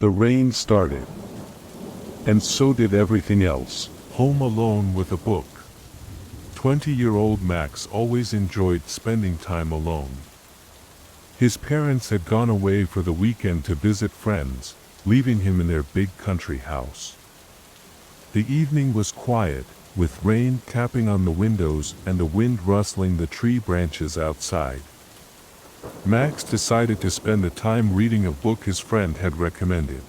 The rain started. And so did everything else. Home alone with a book. 20-year-old Max always enjoyed spending time alone. His parents had gone away for the weekend to visit friends, leaving him in their big country house. The evening was quiet, with rain tapping on the windows and the wind rustling the tree branches outside. Max decided to spend the time reading a book his friend had recommended.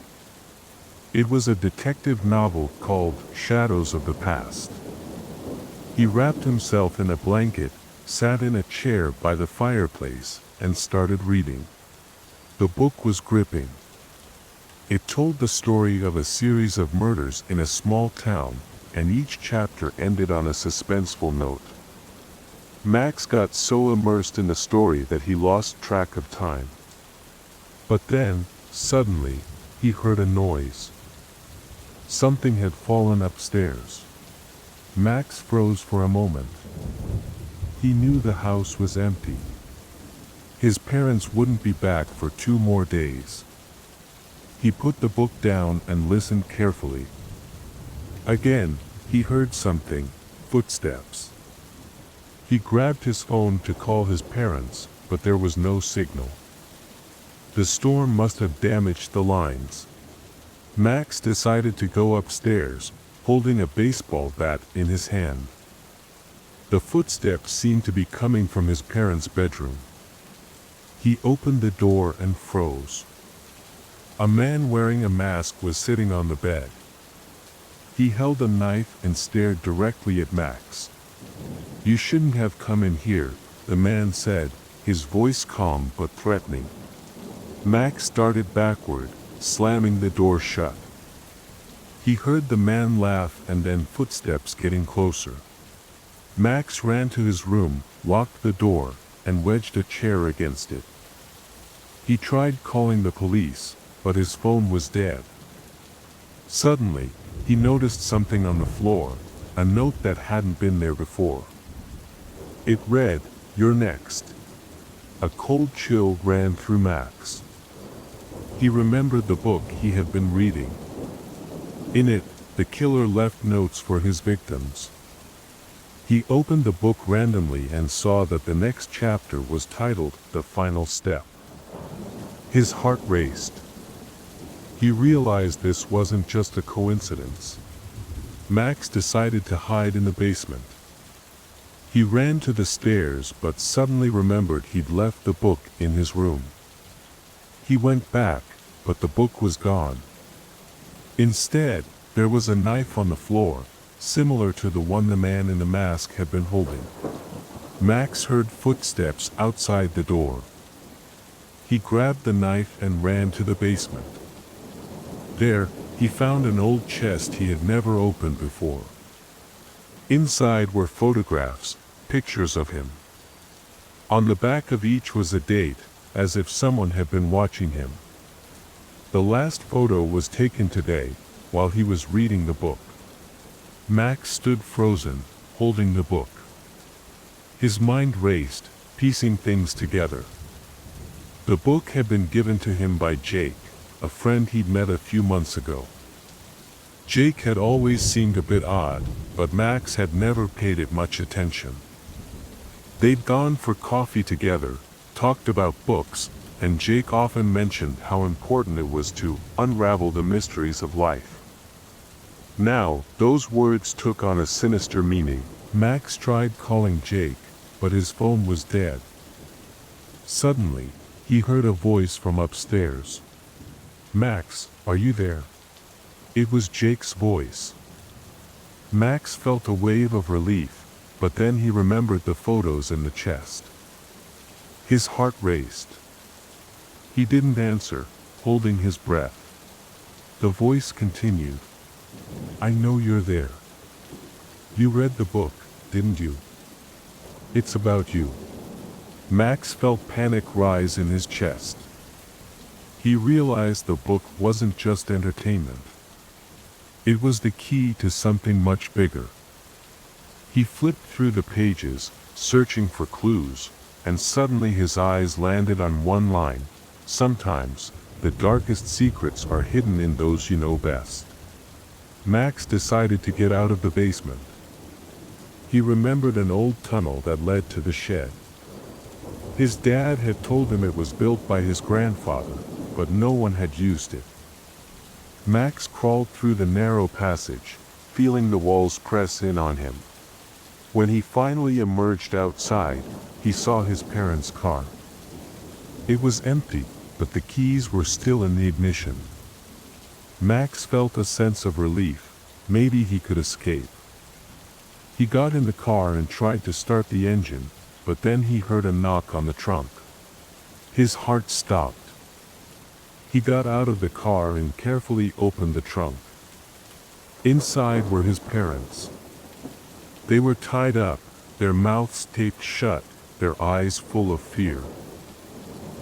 It was a detective novel called Shadows of the Past. He wrapped himself in a blanket, sat in a chair by the fireplace, and started reading. The book was gripping. It told the story of a series of murders in a small town, and each chapter ended on a suspenseful note. Max got so immersed in the story that he lost track of time. But then, suddenly, he heard a noise. Something had fallen upstairs. Max froze for a moment. He knew the house was empty. His parents wouldn't be back for 2 more days. He put the book down and listened carefully. Again, he heard something, footsteps. He grabbed his phone to call his parents, but there was no signal. The storm must have damaged the lines. Max decided to go upstairs, holding a baseball bat in his hand. The footsteps seemed to be coming from his parents' bedroom. He opened the door and froze. A man wearing a mask was sitting on the bed. He held a knife and stared directly at Max. "You shouldn't have come in here," the man said, his voice calm but threatening. Max started backward, slamming the door shut. He heard the man laugh and then footsteps getting closer. Max ran to his room, locked the door, and wedged a chair against it. He tried calling the police, but his phone was dead. Suddenly, he noticed something on the floor, a note that hadn't been there before. It read, "You're next." A cold chill ran through Max. He remembered the book he had been reading. In it, the killer left notes for his victims. He opened the book randomly and saw that the next chapter was titled "The Final Step." His heart raced. He realized this wasn't just a coincidence. Max decided to hide in the basement. He ran to the stairs but suddenly remembered he'd left the book in his room. He went back, but the book was gone. Instead, there was a knife on the floor, similar to the one the man in the mask had been holding. Max heard footsteps outside the door. He grabbed the knife and ran to the basement. There, he found an old chest he had never opened before. Inside were photographs, pictures of him. On the back of each was a date, as if someone had been watching him. The last photo was taken today, while he was reading the book. Max stood frozen, holding the book. His mind raced, piecing things together. The book had been given to him by Jake, a friend he'd met a few months ago. Jake had always seemed a bit odd, but Max had never paid it much attention. They'd gone for coffee together, talked about books, and Jake often mentioned how important it was to unravel the mysteries of life. Now, those words took on a sinister meaning. Max tried calling Jake, but his phone was dead. Suddenly, he heard a voice from upstairs. "Max, are you there?" It was Jake's voice. Max felt a wave of relief, but then he remembered the photos in the chest. His heart raced. He didn't answer, holding his breath. The voice continued. "I know you're there. You read the book, didn't you? It's about you." Max felt panic rise in his chest. He realized the book wasn't just entertainment. It was the key to something much bigger. He flipped through the pages, searching for clues, and suddenly his eyes landed on one line. "Sometimes, the darkest secrets are hidden in those you know best. Max decided to get out of the basement. He remembered an old tunnel that led to the shed. His dad had told him it was built by his grandfather, but no one had used it. Max crawled through the narrow passage, feeling the walls press in on him. When he finally emerged outside, he saw his parents' car. It was empty, but the keys were still in the ignition. Max felt a sense of relief. Maybe he could escape. He got in the car and tried to start the engine, but then he heard a knock on the trunk. His heart stopped. He got out of the car and carefully opened the trunk. Inside were his parents. They were tied up, their mouths taped shut, their eyes full of fear.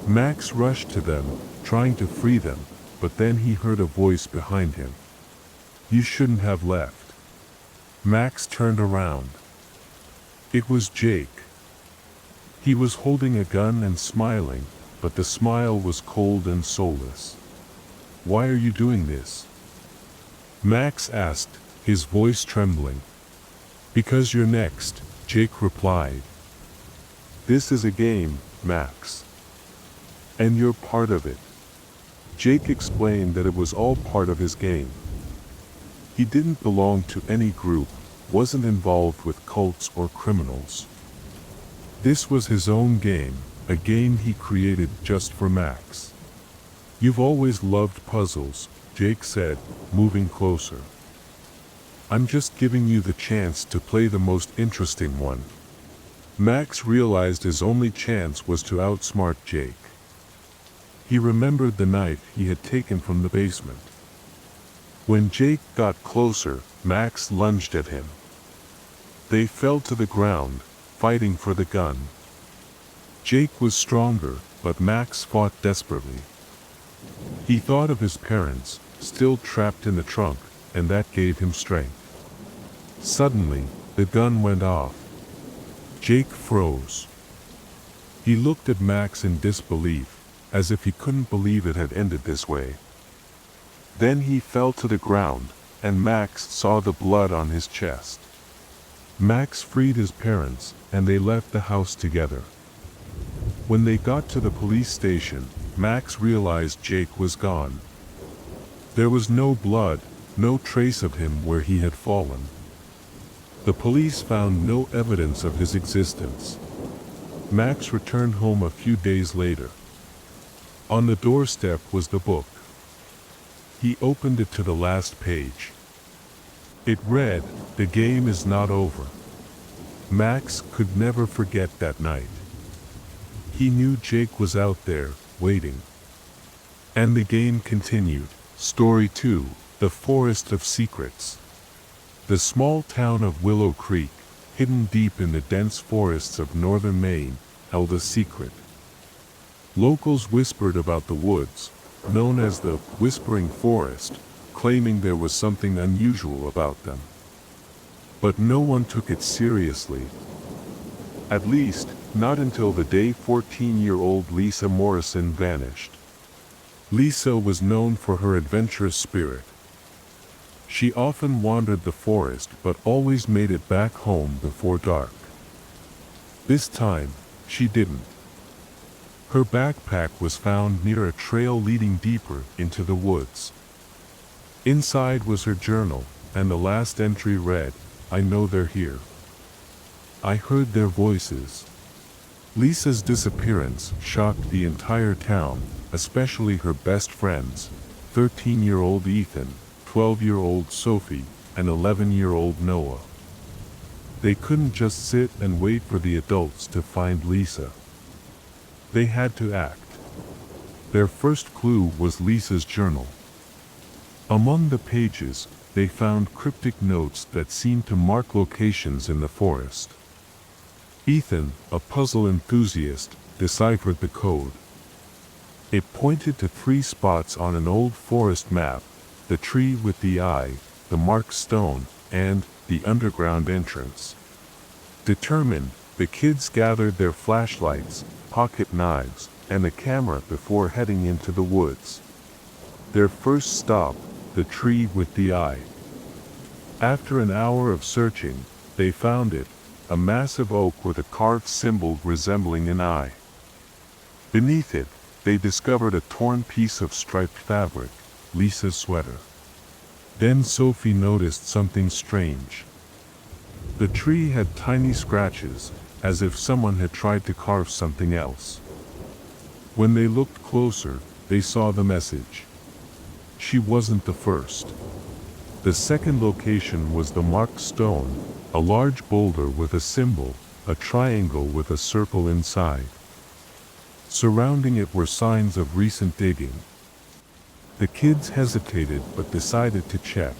Max rushed to them, trying to free them, but then he heard a voice behind him. "You shouldn't have left." Max turned around. It was Jake. He was holding a gun and smiling, but the smile was cold and soulless. "Why are you doing this?" Max asked, his voice trembling. "Because you're next," Jake replied. "This is a game, Max. And you're part of it." Jake explained that it was all part of his game. He didn't belong to any group, wasn't involved with cults or criminals. This was his own game, a game he created just for Max. "You've always loved puzzles," Jake said, moving closer. "I'm just giving you the chance to play the most interesting one." Max realized his only chance was to outsmart Jake. He remembered the knife he had taken from the basement. When Jake got closer, Max lunged at him. They fell to the ground, fighting for the gun. Jake was stronger, but Max fought desperately. He thought of his parents, still trapped in the trunk, and that gave him strength. Suddenly, the gun went off. Jake froze. He looked at Max in disbelief, as if he couldn't believe it had ended this way. Then he fell to the ground, and Max saw the blood on his chest. Max freed his parents, and they left the house together. When they got to the police station, Max realized Jake was gone. There was no blood, no trace of him where he had fallen. The police found no evidence of his existence. Max returned home a few days later. On the doorstep was the book. He opened it to the last page. It read, "The game is not over." Max could never forget that night. He knew Jake was out there, waiting. And the game continued. Story 2, The Forest of Secrets. The small town of Willow Creek, hidden deep in the dense forests of northern Maine, held a secret. Locals whispered about the woods, known as the Whispering Forest, claiming there was something unusual about them. But no one took it seriously. At least, not until the day 14-year-old Lisa Morrison vanished. Lisa was known for her adventurous spirit. She often wandered the forest but always made it back home before dark. This time, she didn't. Her backpack was found near a trail leading deeper into the woods. Inside was her journal, and the last entry read, "I know they're here. I heard their voices." Lisa's disappearance shocked the entire town, especially her best friends, 13-year-old Ethan, 12-year-old Sophie, and 11-year-old Noah. They couldn't just sit and wait for the adults to find Lisa. They had to act. Their first clue was Lisa's journal. Among the pages, they found cryptic notes that seemed to mark locations in the forest. Ethan, a puzzle enthusiast, deciphered the code. It pointed to 3 spots on an old forest map: the tree with the eye, the marked stone, and the underground entrance. Determined, the kids gathered their flashlights, pocket knives, and a camera before heading into the woods. Their first stop, the tree with the eye. After an hour of searching, they found it, a massive oak with a carved symbol resembling an eye. Beneath it, they discovered a torn piece of striped fabric, Lisa's sweater. Then Sophie noticed something strange. The tree had tiny scratches, as if someone had tried to carve something else. When they looked closer, they saw the message. She wasn't the first. The second location was the marked stone, a large boulder with a symbol, a triangle with a circle inside. Surrounding it were signs of recent digging. The kids hesitated but decided to check.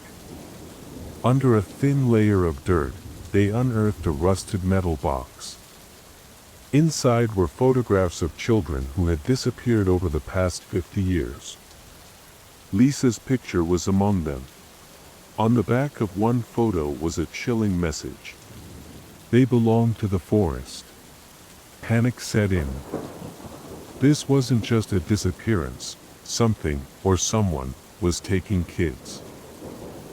Under a thin layer of dirt, they unearthed a rusted metal box. Inside were photographs of children who had disappeared over the past 50 years. Lisa's picture was among them. On the back of one photo was a chilling message. They belonged to the forest. Panic set in. This wasn't just a disappearance, something, or someone, was taking kids.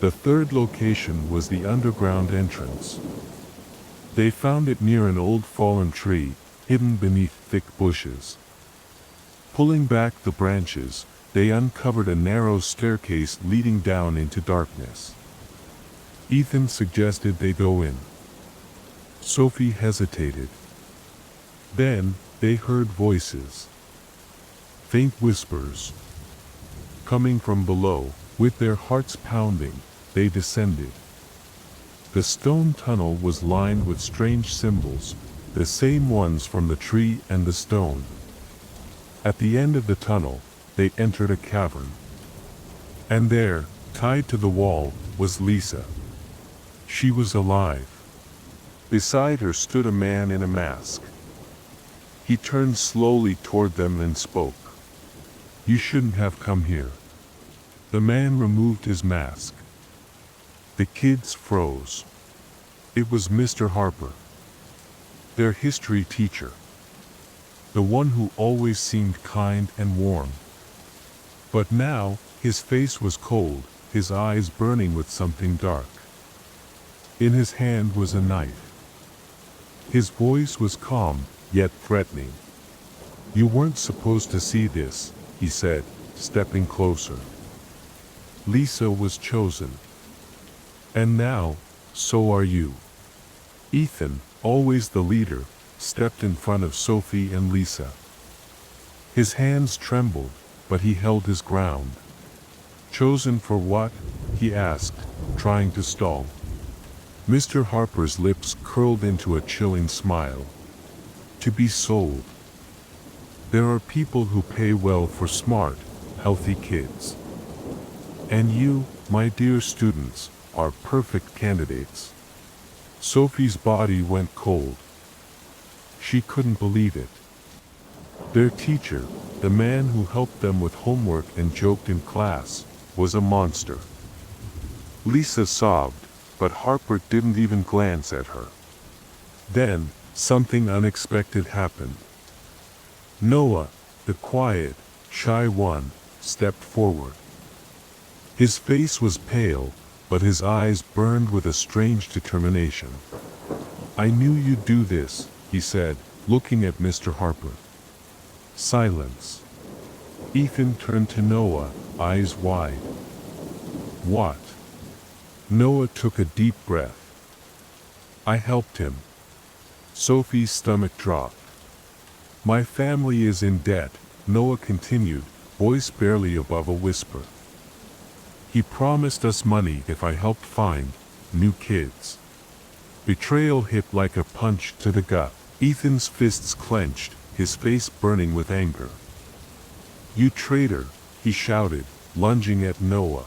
The third location was the underground entrance. They found it near an old fallen tree, hidden beneath thick bushes. Pulling back the branches, they uncovered a narrow staircase leading down into darkness. Ethan suggested they go in. Sophie hesitated. Then, they heard voices. Faint whispers. Coming from below, with their hearts pounding, they descended. The stone tunnel was lined with strange symbols, the same ones from the tree and the stone. At the end of the tunnel, they entered a cavern. And there, tied to the wall, was Lisa. She was alive. Beside her stood a man in a mask. He turned slowly toward them and spoke. "You shouldn't have come here." The man removed his mask. The kids froze. It was Mr. Harper, their history teacher. The one who always seemed kind and warm. But now, his face was cold, his eyes burning with something dark. In his hand was a knife. His voice was calm, yet threatening. "You weren't supposed to see this," he said, stepping closer. Lisa was chosen. And now, so are you. Ethan, always the leader, stepped in front of Sophie and Lisa. His hands trembled, but he held his ground. "Chosen for what?" he asked, trying to stall. Mr. Harper's lips curled into a chilling smile. "To be sold. There are people who pay well for smart, healthy kids. And you, my dear students, are perfect candidates." Sophie's body went cold. She couldn't believe it. Their teacher, the man who helped them with homework and joked in class, was a monster. Lisa sobbed, but Harper didn't even glance at her. Then, something unexpected happened. Noah, the quiet, shy one, stepped forward. His face was pale, but his eyes burned with a strange determination. "I knew you'd do this," he said, looking at Mr. Harper. Silence. Ethan turned to Noah, eyes wide. "What?" Noah took a deep breath. "I helped him." Sophie's stomach dropped. "My family is in debt," Noah continued, voice barely above a whisper. "He promised us money if I helped find new kids." Betrayal hit like a punch to the gut. Ethan's fists clenched, his face burning with anger. "You traitor," he shouted, lunging at Noah.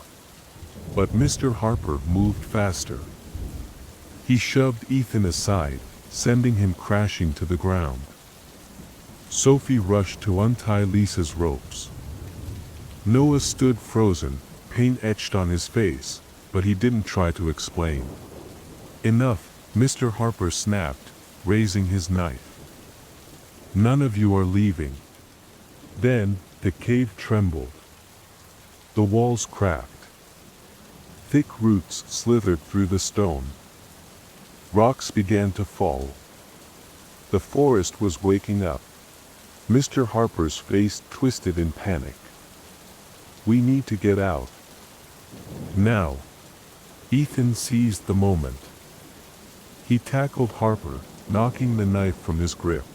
But Mr. Harper moved faster. He shoved Ethan aside, sending him crashing to the ground. Sophie rushed to untie Lisa's ropes. Noah stood frozen, pain etched on his face, but he didn't try to explain. "Enough," Mr. Harper snapped, raising his knife. "None of you are leaving." Then, the cave trembled. The walls cracked. Thick roots slithered through the stone. Rocks began to fall. The forest was waking up. Mr. Harper's face twisted in panic. We need to get out. Now. Ethan seized the moment. He tackled Harper, knocking the knife from his grip.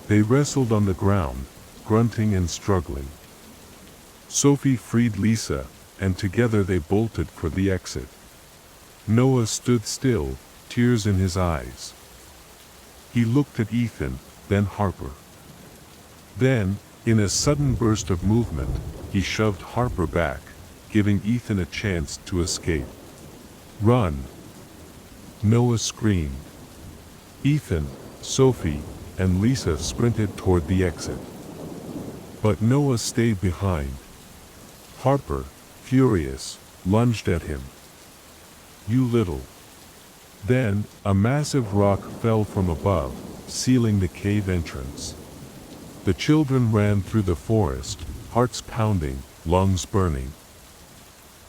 They wrestled on the ground, grunting and struggling. Sophie freed Lisa, and together they bolted for the exit. Noah stood still, tears in his eyes. He looked at Ethan, then Harper. Then, in a sudden burst of movement, he shoved Harper back, giving Ethan a chance to escape. Run! Noah screamed. Ethan, Sophie, and Lisa sprinted toward the exit. But Noah stayed behind. Harper, furious, lunged at him. You little. Then, a massive rock fell from above, sealing the cave entrance. The children ran through the forest, hearts pounding, lungs burning.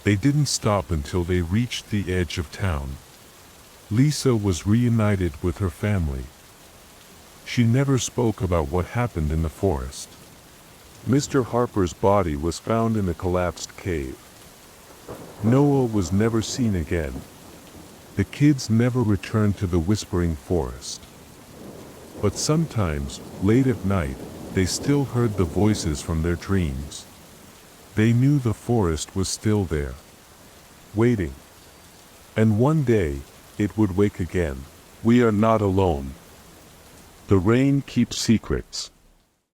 They didn't stop until they reached the edge of town. Lisa was reunited with her family. She never spoke about what happened in the forest. Mr. Harper's body was found in a collapsed cave. Noah was never seen again. The kids never returned to the Whispering Forest. But sometimes, late at night, they still heard the voices from their dreams. They knew the forest was still there, waiting. And one day, it would wake again. We are not alone. The rain keeps secrets.